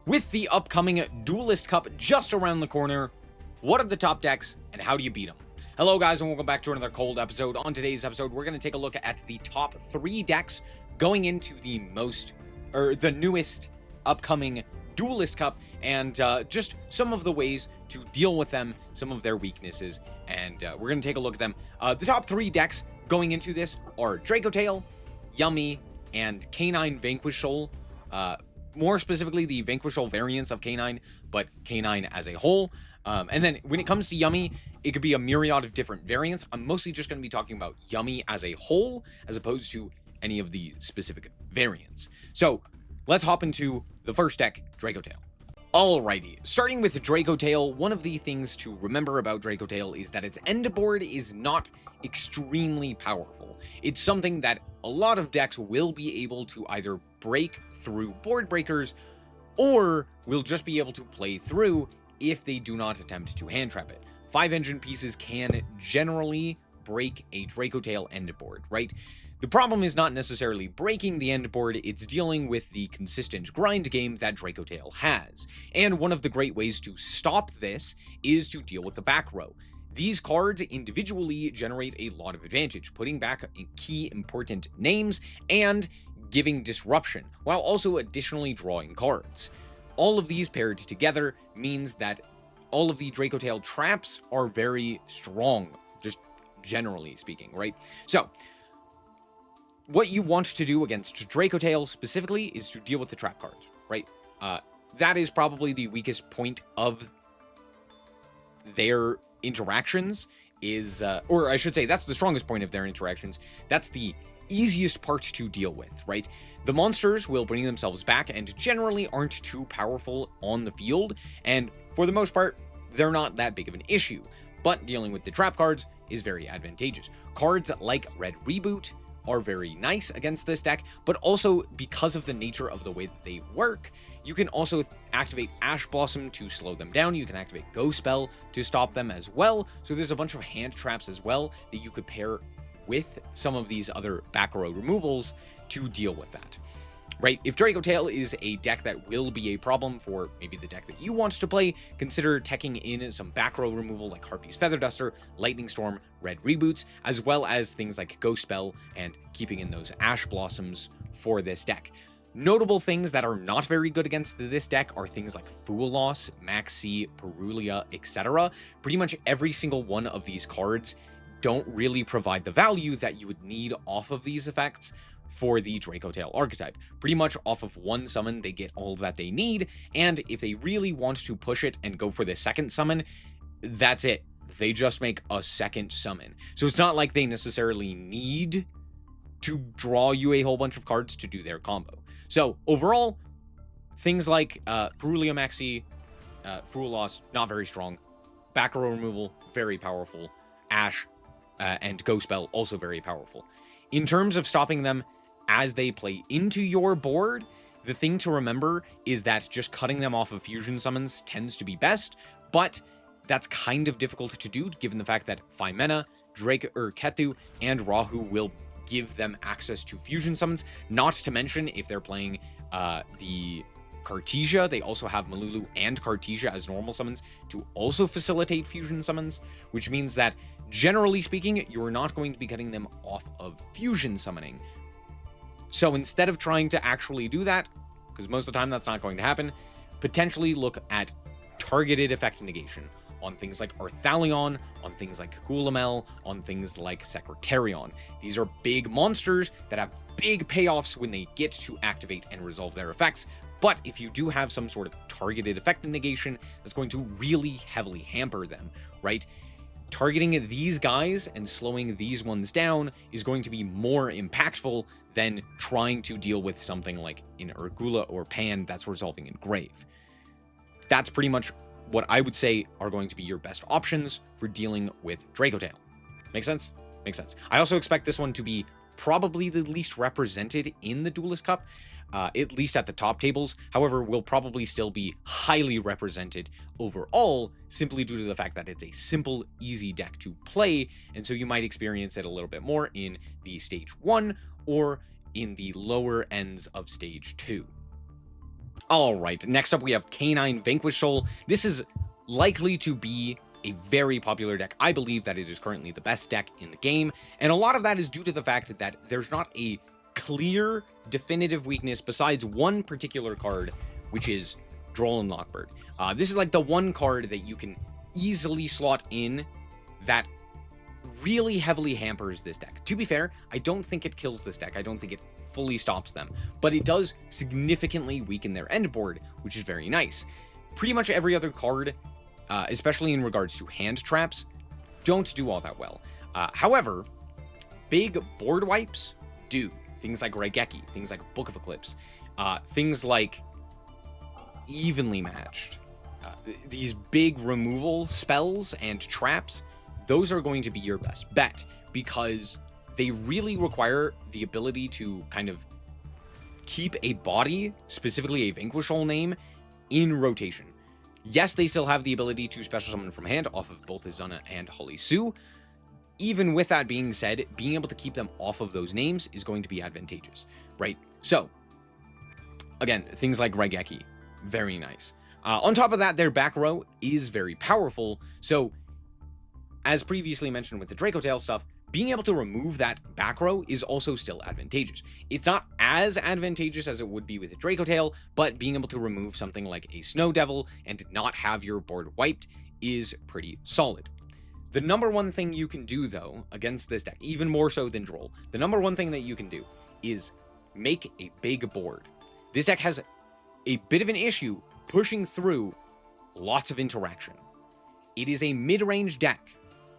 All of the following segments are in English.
With the upcoming Duelist Cup just around the corner, what are the top decks and how do you beat them? Hello guys and welcome back to another cold episode. On today's episode, we're going to take a look at the top 3 decks going into the newest upcoming Duelist Cup and just some of the ways to deal with them, some of their weaknesses, and we're going to take a look at them. The top 3 decks going into this are Dracotail, Yummy, and K9 Vanquish. More specifically, the Vanquish variants of K9, but K9 as a whole. And then when it comes to Yummy, it could be a myriad of different variants. I'm mostly just going to be talking about Yummy as a whole, as opposed to any of the specific variants. So let's hop into the first deck, Dracotail. Alrighty, starting with Dracotail, one of the things to remember about Dracotail is that its end board is not extremely powerful. It's something that a lot of decks will be able to either break through board breakers, or will just be able to play through if they do not attempt to hand trap it. 5 engine pieces can generally break a Dracotail end board, right? The problem is not necessarily breaking the end board, it's dealing with the consistent grind game that Dracotail has. And one of the great ways to stop this is to deal with the back row. These cards individually generate a lot of advantage, putting back key important names and giving disruption, while also additionally drawing cards. All of these paired together means that all of the Dracotail traps are very strong, just generally speaking, right? So, what you want to do against Dracotail specifically is to deal with the trap cards, right? That is probably the weakest point of their interactions, or I should say, that's the strongest point of their interactions. That's the easiest part to deal with, right? The monsters will bring themselves back and generally aren't too powerful on the field, and for the most part, they're not that big of an issue, but dealing with the trap cards is very advantageous. Cards like Red Reboot are very nice against this deck, but also because of the nature of the way that they work, you can also activate Ash Blossom to slow them down. You can activate Ghost Spell to stop them as well. So there's a bunch of hand traps as well that you could pair with some of these other back row removals to deal with that, right? If Dracotail is a deck that will be a problem for maybe the deck that you want to play, consider teching in some back row removal like Harpy's Feather Duster, Lightning Storm, Red Reboots, as well as things like Ghost Spell and keeping in those Ash Blossoms for this deck. Notable things that are not very good against this deck are things like Fool Loss, Maxi, Perulia, etc. Pretty much every single one of these cards don't really provide the value that you would need off of these effects for the Dracotail archetype. Pretty much off of one summon, they get all that they need, and if they really want to push it and go for the second summon, that's it. They just make a second summon. So it's not like they necessarily need to draw you a whole bunch of cards to do their combo. So overall, things like Perulia Maxi, Fool Loss, not very strong. Back row removal, very powerful. Ash and Ghost Spell, also very powerful. In terms of stopping them as they play into your board, the thing to remember is that just cutting them off of fusion summons tends to be best, but that's kind of difficult to do given the fact that Phimena, Ketu, and Rahu will give them access to fusion summons, not to mention if they're playing the Cartesia, they also have Malulu and Cartesia as normal summons to also facilitate fusion summons, which means that generally speaking, you're not going to be cutting them off of fusion summoning. So instead of trying to actually do that, because most of the time that's not going to happen, potentially look at targeted effect negation on things like Arthalion, on things like Kulamel, on things like Secretarion. These are big monsters that have big payoffs when they get to activate and resolve their effects, but if you do have some sort of targeted effect negation, that's going to really heavily hamper them, right? Targeting these guys and slowing these ones down is going to be more impactful than trying to deal with something like in Urgula or Pan that's resolving in Grave. That's pretty much what I would say are going to be your best options for dealing with Dracotail. Make sense? Makes sense. I also expect this one to be probably the least represented in the Duelist Cup, at least at the top tables. However, will probably still be highly represented overall, simply due to the fact that it's a simple, easy deck to play, and so you might experience it a little bit more in the Stage 1 or in the lower ends of Stage 2. All right, next up we have K9 Vanquish Soul. This is likely to be a very popular deck. I believe that it is currently the best deck in the game, and a lot of that is due to the fact that there's not a clear, definitive weakness besides one particular card, which is Droll and Lockbird. This is like the one card that you can easily slot in that really heavily hampers this deck. To be fair, I don't think it kills this deck. I don't think it fully stops them, but it does significantly weaken their end board, which is very nice. Pretty much every other card, especially in regards to hand traps, don't do all that well. However, big board wipes do. Things like Raigeki, things like Book of Eclipse, things like Evenly Matched. These big removal spells and traps, those are going to be your best bet because they really require the ability to kind of keep a body, specifically a Vanquish Soul name, in rotation. Yes, they still have the ability to special summon from hand off of both Izuna and Holly Sue. Even with that being said, being able to keep them off of those names is going to be advantageous, right? So, again, things like Raigeki, very nice. On top of that, their back row is very powerful, so as previously mentioned with the Dracotail stuff, being able to remove that back row is also still advantageous. It's not as advantageous as it would be with the Dracotail, but being able to remove something like a Snow Devil and not have your board wiped is pretty solid. The number one thing you can do, though, against this deck, even more so than Droll, the number one thing that you can do is make a big board. This deck has a bit of an issue pushing through lots of interaction. It is a mid-range deck,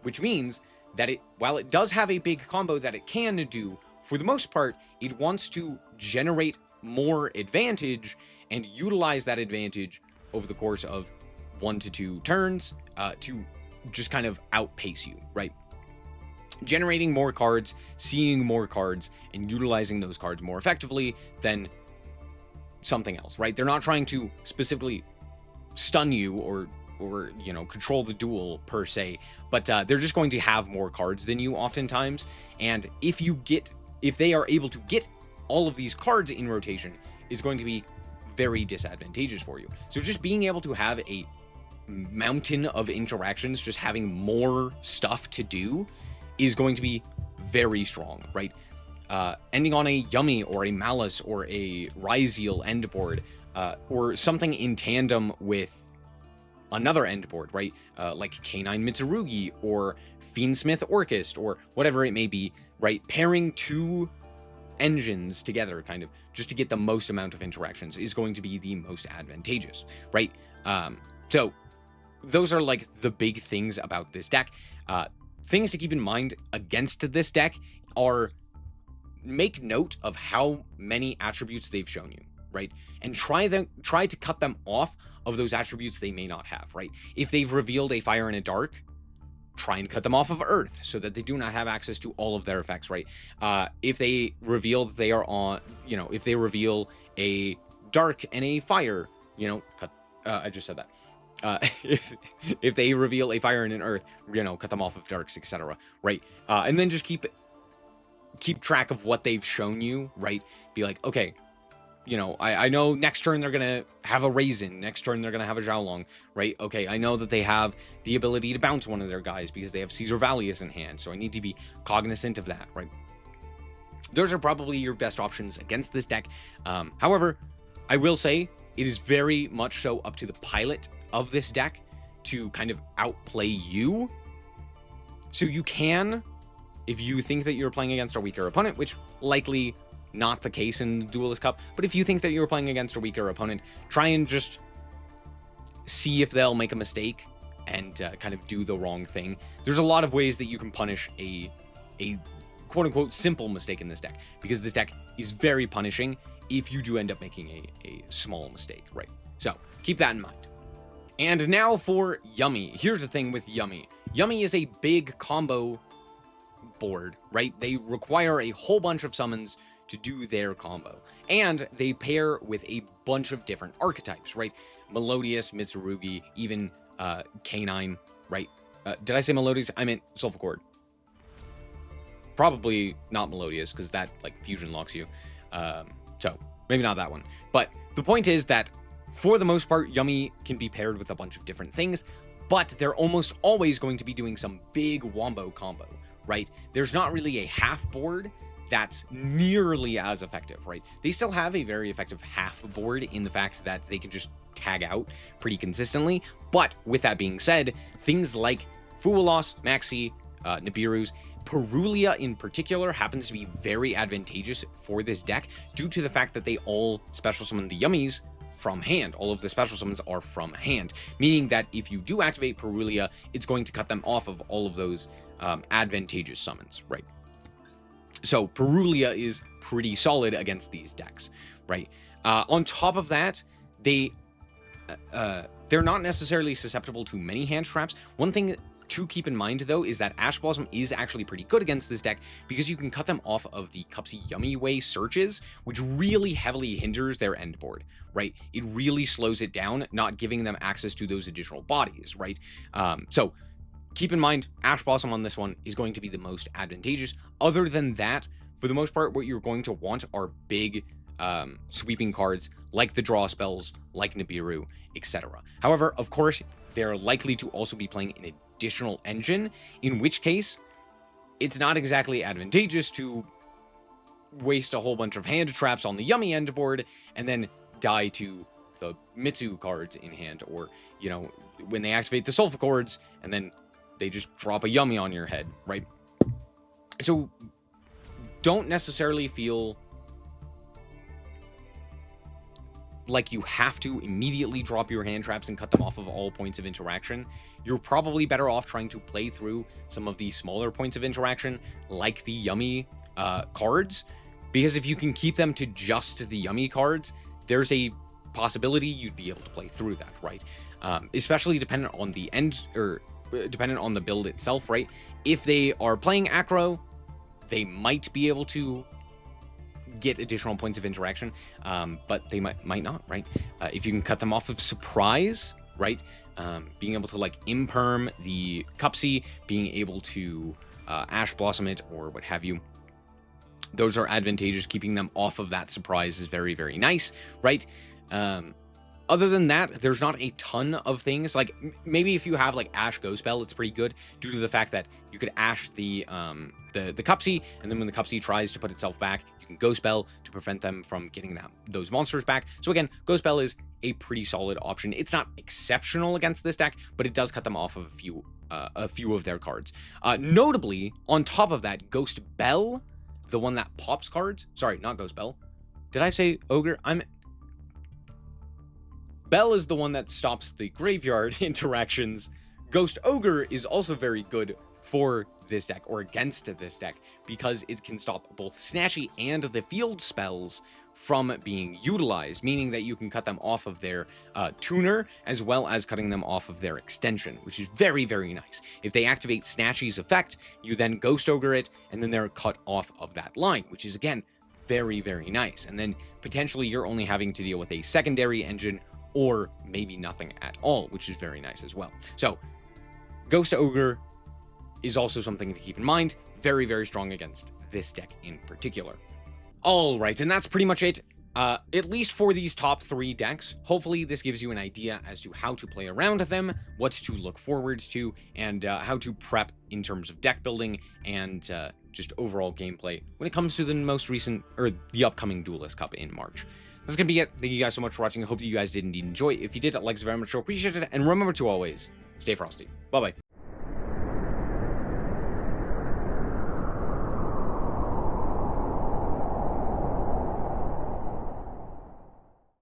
which means that while it does have a big combo that it can do, for the most part, it wants to generate more advantage and utilize that advantage over the course of 1 to 2 turns to just kind of outpace you, right? Generating more cards, seeing more cards, and utilizing those cards more effectively than something else, right? They're not trying to specifically stun you or you know, control the duel per se, but they're just going to have more cards than you oftentimes, and if they are able to get all of these cards in rotation, is going to be very disadvantageous for you. So just being able to have a mountain of interactions, just having more stuff to do, is going to be very strong, right? Ending on a Yummy or a Malice or a Ryzeal end board, or something in tandem with another end board, right? Like K9 Mitsurugi or Fiendsmith Orchist or whatever it may be, right? Pairing two engines together, kind of, just to get the most amount of interactions is going to be the most advantageous, right? So those are like the big things about this deck. Things to keep in mind against this deck are make note of how many attributes they've shown you, right? And try to cut them off of those attributes they may not have, right? If they've revealed a Fire and a Dark, try and cut them off of Earth so that they do not have access to all of their effects, right? If they reveal that they are on, you know, if they reveal a Dark and a Fire, you know, cut. I just said that. If they reveal a Fire and an Earth, you know, cut them off of Darks, etc., right? And then just keep track of what they've shown you, right? Be like, okay, you know, I know next turn they're going to have a Raisin. Next turn they're going to have a Xiaolong, right? Okay, I know that they have the ability to bounce one of their guys because they have Caesar Valius in hand, so I need to be cognizant of that, right? Those are probably your best options against this deck. However, I will say it is very much so up to the pilot of this deck to kind of outplay you. So you can, if you think that you're playing against a weaker opponent, which likely not the case in the Duelist Cup, but if you think that you're playing against a weaker opponent, try and just see if they'll make a mistake and kind of do the wrong thing. There's a lot of ways that you can punish a quote-unquote simple mistake in this deck, because this deck is very punishing if you do end up making a small mistake, right? So keep that in mind. And now for Yummy. Here's the thing with Yummy. Yummy is a big combo board, right? They require a whole bunch of summons to do their combo, and they pair with a bunch of different archetypes, right? Melodious, Mitsurugi, even K9, right? Did I say Melodious? I meant Sulfur Probably not Melodious, because that like fusion locks you. So maybe not that one. But the point is that For the most part, Yummy can be paired with a bunch of different things, but they're almost always going to be doing some big wombo combo, right? There's not really a half board that's nearly as effective, right? They still have a very effective half board in the fact that they can just tag out pretty consistently. But with that being said, things like Fuwalos, Maxi, Nibiru's, Perulia in particular happens to be very advantageous for this deck due to the fact that they all special summon the Yummies from hand. All of the special summons are from hand, meaning that if you do activate Perulia, it's going to cut them off of all of those advantageous summons, right? So Perulia is pretty solid against these decks, right? On top of that, they're not necessarily susceptible to many hand traps. One thing to keep in mind, though, is that Ash Blossom is actually pretty good against this deck because you can cut them off of the Cupsy Yummy Way searches, which really heavily hinders their end board, right? It really slows it down, not giving them access to those additional bodies, right? So keep in mind, Ash Blossom on this one is going to be the most advantageous. Other than that, for the most part, what you're going to want are big sweeping cards like the draw spells, like Nibiru, etc. However, of course, they're likely to also be playing an additional engine, in which case it's not exactly advantageous to waste a whole bunch of hand traps on the Yummy end board and then die to the Mitsu cards in hand, or, you know, when they activate the Sulfa chords and then they just drop a Yummy on your head, right? So don't necessarily feel like you have to immediately drop your hand traps and cut them off of all points of interaction. You're probably better off trying to play through some of the smaller points of interaction, like the Yummy cards, because if you can keep them to just the Yummy cards, there's a possibility you'd be able to play through that, right? Especially dependent on the end, or dependent on the build itself, right? If they are playing Acro, they might be able to get additional points of interaction, but they might not, right? If you can cut them off of Surprise, right? Being able to like imperm the Cupsy, being able to Ash Blossom it or what have you, those are advantageous. Keeping them off of that Surprise is very, very nice, right? Other than that, there's not a ton of things. Like maybe if you have like Ash Go Spell, it's pretty good due to the fact that you could Ash the Cupsy, and then when the Cupsy tries to put itself back, you can Go Spell to prevent them from getting those monsters back. So again, Go Spell is a pretty solid option. It's not exceptional against this deck, but it does cut them off of a few of their cards. Notably, on top of that, Ghost Bell, the one that pops cards. Sorry, not Ghost Bell. Did I say Ogre? Bell is the one that stops the graveyard interactions. Ghost Ogre is also very good for this deck, or against this deck, because it can stop both Snatchy and the field spells from being utilized, meaning that you can cut them off of their tuner, as well as cutting them off of their extension, which is very, very nice. If they activate Snatchy's effect, you then Ghost Ogre it, and then they're cut off of that line, which is, again, very, very nice. And then potentially you're only having to deal with a secondary engine, or maybe nothing at all, which is very nice as well. So Ghost Ogre is also something to keep in mind. Very, very strong against this deck in particular. All right, and that's pretty much it. At least for these top 3 decks. Hopefully this gives you an idea as to how to play around them, what to look forward to, and how to prep in terms of deck building and just overall gameplay when it comes to the most recent, or the upcoming Duelist Cup in March. That's going to be it. Thank you guys so much for watching. I hope that you guys did indeed enjoy. If you did, likes very much appreciated, and remember to always stay frosty. Bye-bye.